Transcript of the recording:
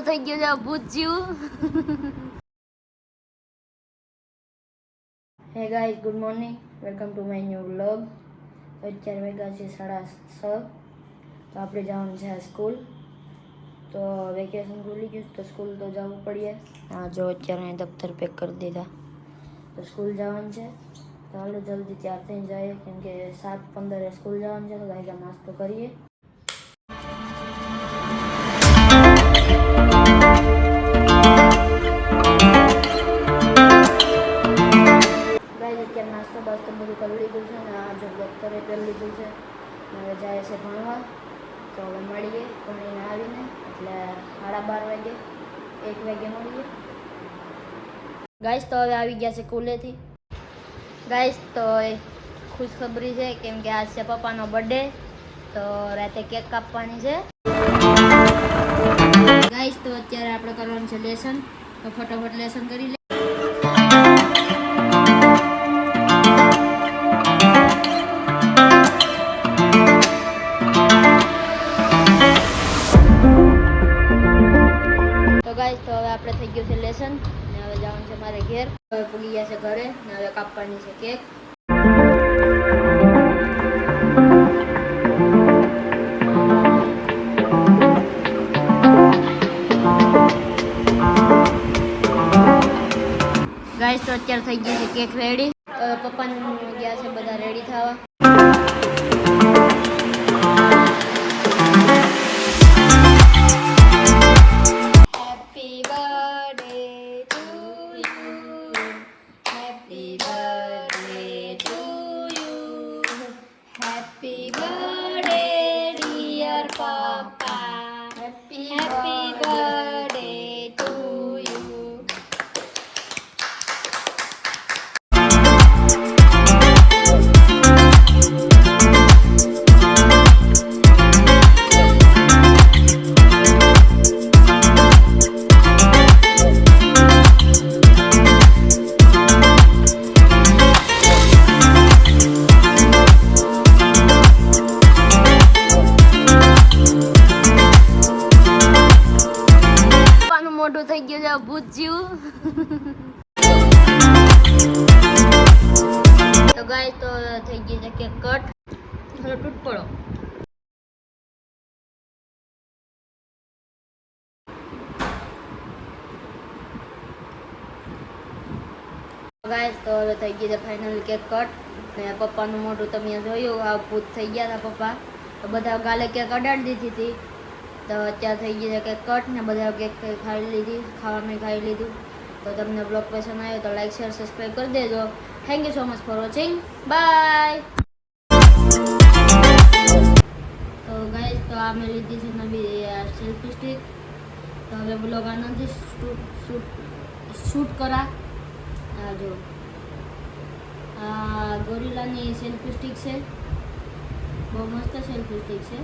મોટું થઈ ગયું છે ભૂત જેવું. Hey guys, good morning, welcome to my new vlog. તો અત્યારે વાગ્યા છે 6:30. તો આપણે જવાનું છે સ્કૂલ. તો વેકેશન ખુલી ગયું તો સ્કૂલ તો જવું પડે. હા જો અત્યારે દફતર પેક કરી દીધા, તો સ્કૂલ જવાનું છે. તો હાલો જલ્દી તૈયાર થઈને જઈએ, કેમ કે 7:15 સ્કૂલ જવાનું છે. તો ગાઈઝ નાસ્તો કરીએ. નાસ્તો બાસ્તો બધું કરી લીધું છે ને આ જો દફતરે પહેરી લીધું છે. હવે જાય છે ભણવા. તો હવે મળીએ ભણીને આવીને, એટલે 12:30 વાગે 1 વાગે મળીએ. ગાઈસ તો હવે આવી ગયા છે સ્કૂલેથી. ગાઈસ તો ખુશખબરી છે, કેમ કે આજ છે પપ્પાનો બર્થડે. તો રાતે કેક કાપવાની છે. ગાઈસ તો અત્યારે આપણે કરવાનું છે લેસન. તો ફટાફટ લેસન કરી લે. તો હવે આપણે થઈ ગયું છે લેસન ને હવે જવાનું છે મારે ઘેર. હવે પૂગી ગયા છે ઘરે ને હવે કાપવાની છે કેક. ગાઈસ તો અત્યારે થઈ ગઈ છે કેક રેડી. હવે પપ્પાને ગયા છે બધા રેડી થવા. Happy birthday, dear Papa. Happy birthday to you. મોટું થઈ ગયું છે ભૂત જેવું. તો ગાઈસ તો થઈ ગઈ છે કેક કટ. થોડો તૂટ પડો. ગાઈસ તો હવે થઈ ગઈ છે ફાઇનલ કેક કટ. ને પપ્પાનું મોઢું તમે જોયું, આ ભૂત થઈ ગયા હતા પપ્પા. તો બધા ગાલે કેક અડાડી દીધી હતી. તો અત્યારે થઈ ગઈ છે કેક કટ ને બધા કેક ખાઈ લીધી, ખાવાનું ખાઈ લીધું. તો તમને બ્લોગ પસંદ આવ્યો તો લાઈક શેર સબસ્ક્રાઈબ કરી દેજો. Thank you so much for watching. Bye. તો ગાઈસ તો આ મેં લીધી છે નવી સેલ્ફી સ્ટિક. તો હવે બ્લોગ આનાથી શૂટ કરા. આ જો આ ગોરિલાની સેલ્ફી સ્ટિક છે, બહુ મસ્ત સેલ્ફી સ્ટિક છે.